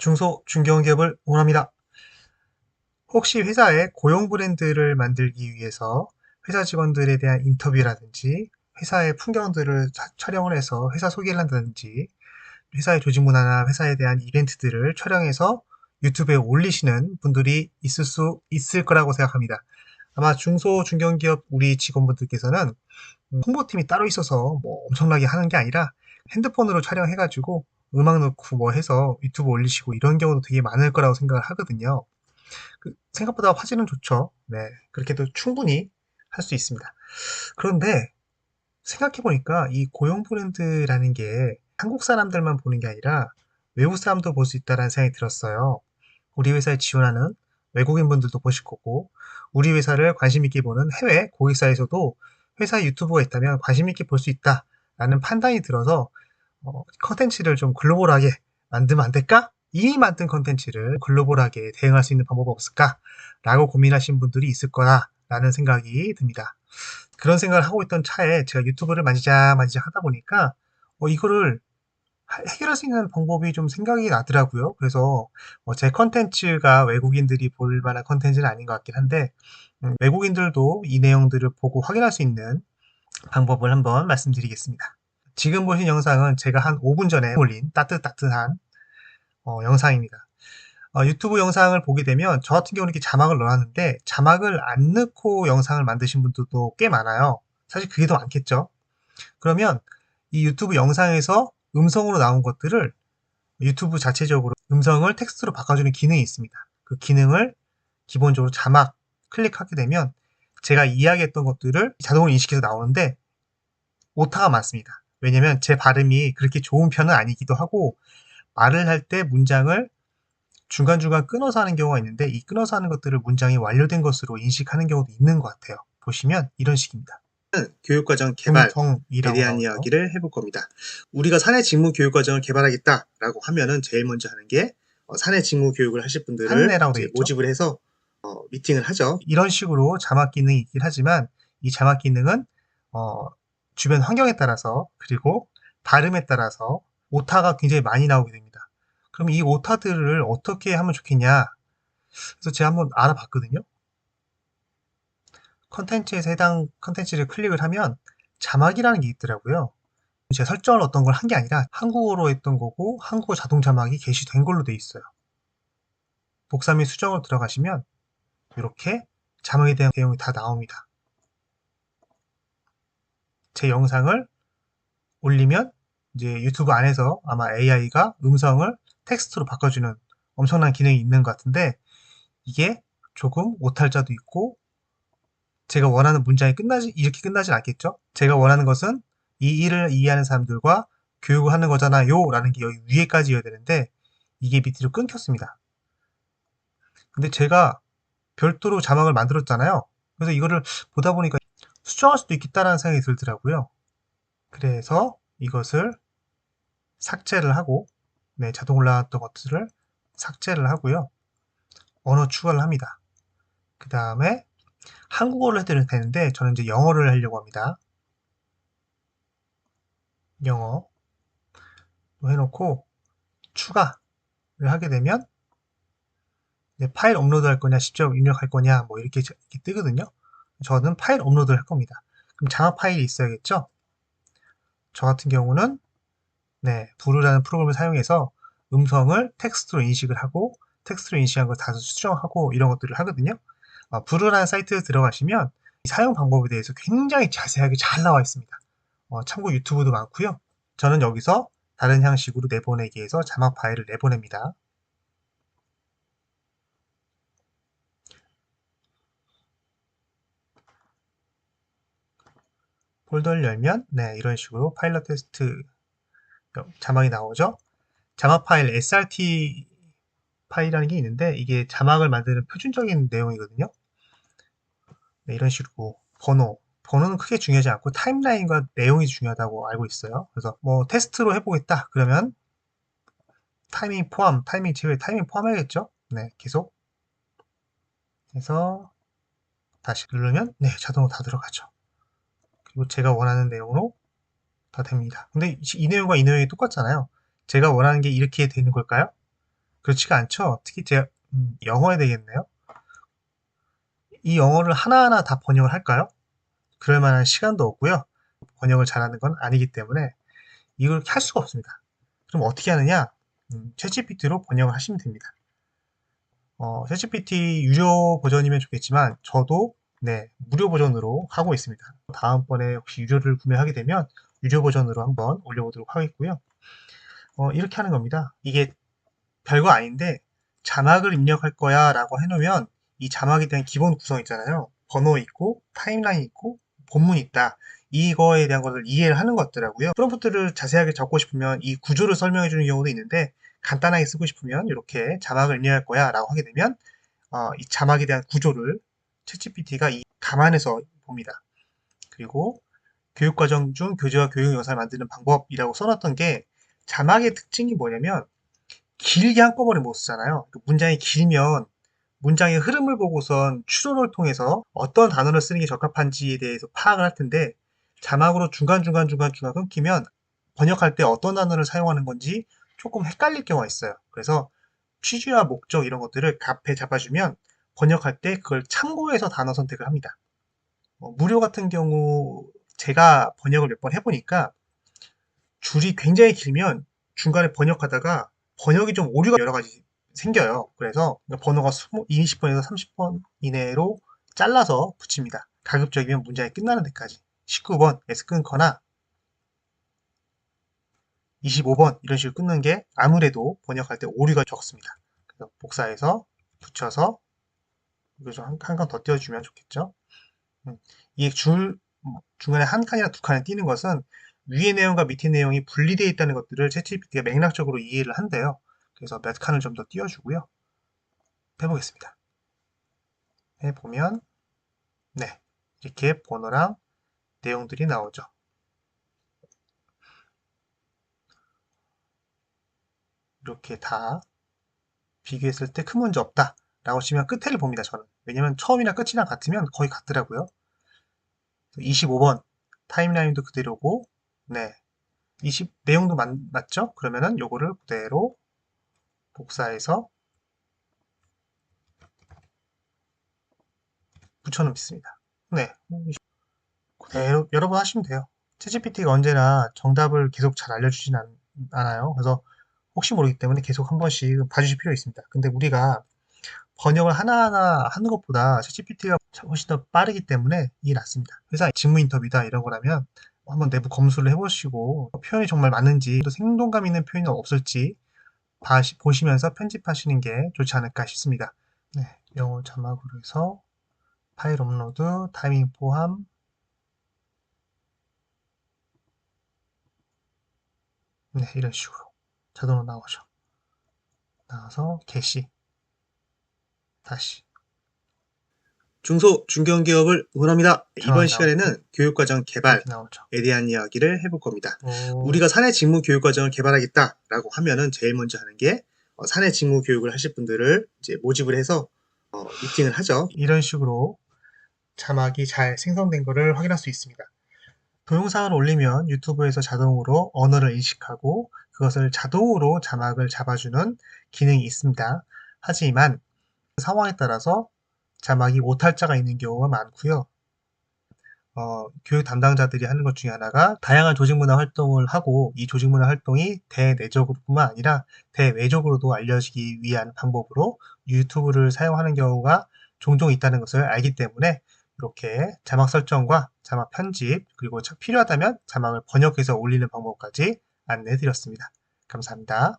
중소, 중견기업을 응원합니다. 혹시 회사의 고용 브랜드를 만들기 위해서 회사 직원들에 대한 인터뷰라든지 회사의 풍경들을 촬영을 해서 회사 소개를 한다든지 회사의 조직 문화나 회사에 대한 이벤트들을 촬영해서 유튜브에 올리시는 분들이 있을 수 있을 거라고 생각합니다. 아마 중소, 중견기업 우리 직원분들께서는 홍보팀이 따로 있어서 뭐 엄청나게 하는 게 아니라 핸드폰으로 촬영해가지고 음악 넣고 뭐 해서 유튜브 올리시고 이런 경우도 되게 많을 거라고 생각을 하거든요. 생각보다 화질은 좋죠. 네, 그렇게도 충분히 할 수 있습니다. 그런데 생각해보니까 이 고용 브랜드라는 게 한국 사람들만 보는 게 아니라 외국 사람도 볼 수 있다는 생각이 들었어요. 우리 회사에 지원하는 외국인 분들도 보실 거고, 우리 회사를 관심 있게 보는 해외 고객사에서도 회사 유튜브가 있다면 관심 있게 볼 수 있다라는 판단이 들어서 컨텐츠를 좀 글로벌하게 만들면 안 될까? 이미 만든 컨텐츠를 글로벌하게 대응할 수 있는 방법이 없을까? 라고 고민하신 분들이 있을 거라는 생각이 듭니다. 그런 생각을 하고 있던 차에 제가 유튜브를 만지작 하다 보니까 이거를 해결할 수 있는 방법이 좀 생각이 나더라고요. 그래서 제 컨텐츠가 외국인들이 볼 만한 컨텐츠는 아닌 것 같긴 한데 외국인들도 이 내용들을 보고 확인할 수 있는 방법을 한번 말씀드리겠습니다. 지금 보신 영상은 제가 한 5분 전에 올린 따뜻한 영상입니다. 유튜브 영상을 보게 되면 저 같은 경우는 이렇게 자막을 넣어놨는데 자막을 안 넣고 영상을 만드신 분들도 꽤 많아요. 사실 그게 더 많겠죠. 그러면 이 유튜브 영상에서 음성으로 나온 것들을 유튜브 자체적으로 음성을 텍스트로 바꿔주는 기능이 있습니다. 그 기능을 기본적으로 자막 클릭하게 되면 제가 이야기했던 것들을 자동으로 인식해서 나오는데 오타가 많습니다. 왜냐면 제 발음이 그렇게 좋은 편은 아니기도 하고 말을 할 때 문장을 중간중간 끊어서 하는 경우가 있는데 이 끊어서 하는 것들을 문장이 완료된 것으로 인식하는 경우도 있는 것 같아요. 보시면 이런 식입니다. 교육과정 개발에 대한 나오죠. 이야기를 해볼 겁니다. 우리가 사내 직무 교육과정을 개발하겠다라고 하면은 제일 먼저 하는 게 사내 직무 교육을 하실 분들을 사내라고 이제 되어 있죠. 모집을 해서 미팅을 하죠. 이런 식으로 자막 기능이 있긴 하지만 이 자막 기능은 주변 환경에 따라서 그리고 발음에 따라서 오타가 굉장히 많이 나오게 됩니다. 그럼 이 오타들을 어떻게 하면 좋겠냐? 그래서 제가 한번 알아봤거든요. 컨텐츠에서 해당 컨텐츠를 클릭을 하면 자막이라는 게 있더라고요. 제가 설정을 어떤 걸 한 게 아니라 한국어로 했던 거고 한국어 자동 자막이 게시된 걸로 돼 있어요. 복사 및 수정으로 들어가시면 이렇게 자막에 대한 내용이 다 나옵니다. 제 영상을 올리면 이제 유튜브 안에서 아마 AI가 음성을 텍스트로 바꿔주는 엄청난 기능이 있는 것 같은데 이게 조금 오탈자도 있고 제가 원하는 문장이 이렇게 끝나진 않겠죠? 제가 원하는 것은 이 일을 이해하는 사람들과 교육을 하는 거잖아요 라는 게 여기 위에까지여야 되는데 이게 밑으로 끊겼습니다. 근데 제가 별도로 자막을 만들었잖아요. 그래서 이거를 보다 보니까 수정할 수도 있겠다라는 생각이 들더라고요. 그래서 이것을 삭제를 하고 네, 자동 올라왔던 것들을 삭제를 하고요. 언어 추가를 합니다. 그 다음에 한국어를 해도 되는데 저는 이제 영어를 하려고 합니다. 영어 해놓고 추가를 하게 되면 파일 업로드 할 거냐 직접 입력할 거냐 뭐 이렇게 뜨거든요. 저는 파일 업로드를 할 겁니다. 그럼 자막 파일이 있어야겠죠. 저 같은 경우는 네, 부르라는 프로그램을 사용해서 음성을 텍스트로 인식을 하고 텍스트로 인식한 걸 다시 수정하고 이런 것들을 하거든요. 부르라는 사이트에 들어가시면 사용 방법에 대해서 굉장히 자세하게 잘 나와 있습니다. 참고 유튜브도 많고요. 저는 여기서 다른 형식으로 내보내기 해서 자막 파일을 내보냅니다. 폴더를 열면 네, 이런 식으로 파일럿 테스트 자막이 나오죠. 자막 파일 SRT 파일이라는 게 있는데 이게 자막을 만드는 표준적인 내용이거든요. 네, 이런 식으로 번호는 크게 중요하지 않고 타임라인과 내용이 중요하다고 알고 있어요. 그래서 뭐 테스트로 해보겠다 그러면 타이밍 제외 타이밍 포함해야겠죠. 네, 계속 해서 다시 누르면 네, 자동으로 다 들어가죠. 그리고 제가 원하는 내용으로 다 됩니다. 근데 이 내용과 이 내용이 똑같잖아요. 제가 원하는 게 이렇게 되는 걸까요? 그렇지가 않죠. 특히 제 영어에 되겠네요. 이 영어를 하나하나 다 번역을 할까요? 그럴 만한 시간도 없고요. 번역을 잘하는 건 아니기 때문에 이걸 할 수가 없습니다. 그럼 어떻게 하느냐? 챗GPT로 번역을 하시면 됩니다. 챗GPT 유료 버전이면 좋겠지만 저도 네, 무료 버전으로 하고 있습니다. 다음번에 혹시 유료를 구매하게 되면 유료 버전으로 한번 올려보도록 하겠고요. 이렇게 하는 겁니다. 이게 별거 아닌데 자막을 입력할 거야 라고 해놓으면 이 자막에 대한 기본 구성 있잖아요. 번호 있고 타임라인 있고 본문 있다. 이거에 대한 것을 이해를 하는 것 같더라고요. 프롬프트를 자세하게 적고 싶으면 이 구조를 설명해 주는 경우도 있는데 간단하게 쓰고 싶으면 이렇게 자막을 입력할 거야 라고 하게 되면 이 자막에 대한 구조를 챗GPT가 감안해서 봅니다. 그리고 교육과정 중 교재와 교육 영상을 만드는 방법이라고 써놨던 게 자막의 특징이 뭐냐면 길게 한꺼번에 못 쓰잖아요. 문장이 길면 문장의 흐름을 보고선 추론을 통해서 어떤 단어를 쓰는 게 적합한지에 대해서 파악을 할 텐데 자막으로 중간중간 끊기면 번역할 때 어떤 단어를 사용하는 건지 조금 헷갈릴 경우가 있어요. 그래서 취지와 목적 이런 것들을 앞에 잡아주면 번역할 때 그걸 참고해서 단어 선택을 합니다. 무료 같은 경우 제가 번역을 몇 번 해보니까 줄이 굉장히 길면 중간에 번역하다가 번역이 좀 오류가 여러 가지 생겨요. 그래서 번호가 20번에서 30번 이내로 잘라서 붙입니다. 가급적이면 문장이 끝나는 데까지 19번에서 끊거나 25번 이런 식으로 끊는 게 아무래도 번역할 때 오류가 적습니다. 그래서 복사해서 붙여서 이거 좀 한 칸 더 띄워주면 좋겠죠. 이 중간에 한 칸이나 두 칸에 띄는 것은 위의 내용과 밑의 내용이 분리되어 있다는 것들을 챗GPT가 맥락적으로 이해를 한대요. 그래서 몇 칸을 좀 더 띄워주고요. 해보겠습니다. 해보면 네, 이렇게 번호랑 내용들이 나오죠. 이렇게 다 비교했을 때 큰 문제 없다 라고 치면 끝에를 봅니다. 저는. 왜냐면 처음이나 끝이랑 같으면 거의 같더라고요. 25번 타임라인도 그대로고 네, 내용도 맞죠? 그러면은 요거를 그대로 복사해서 붙여놓습니다. 네, 그대로 여러 번 하시면 돼요. 챗GPT가 언제나 정답을 계속 잘 알려주진 않아요. 그래서 혹시 모르기 때문에 계속 한 번씩 봐주실 필요 있습니다. 근데 우리가 번역을 하나하나 하는 것보다 챗GPT가 훨씬 더 빠르기 때문에 이게 낫습니다. 회사 직무 인터뷰다 이런 거라면 한번 내부 검수를 해보시고 표현이 정말 맞는지 또 생동감 있는 표현이 없을지 보시면서 편집하시는 게 좋지 않을까 싶습니다. 네, 영어 자막으로 해서 파일 업로드, 타이밍 포함, 네, 이런 식으로 자동으로 나오죠. 나와서 게시, 다시. 중소, 중견기업을 응원합니다. 이번 시간에는 교육과정 개발에 대한 이야기를 해볼 겁니다. 우리가 사내 직무 교육과정을 개발하겠다라고 하면은 제일 먼저 하는 게 사내 직무 교육을 하실 분들을 이제 모집을 해서 미팅을 하죠. 이런 식으로 자막이 잘 생성된 것을 확인할 수 있습니다. 동영상을 올리면 유튜브에서 자동으로 언어를 인식하고 그것을 자동으로 자막을 잡아주는 기능이 있습니다. 하지만 상황에 따라서 자막이 오탈자가 있는 경우가 많고요. 교육 담당자들이 하는 것 중에 하나가 다양한 조직문화 활동을 하고 이 조직문화 활동이 대내적으로뿐만 아니라 대외적으로도 알려지기 위한 방법으로 유튜브를 사용하는 경우가 종종 있다는 것을 알기 때문에 이렇게 자막 설정과 자막 편집 그리고 필요하다면 자막을 번역해서 올리는 방법까지 안내해 드렸습니다. 감사합니다.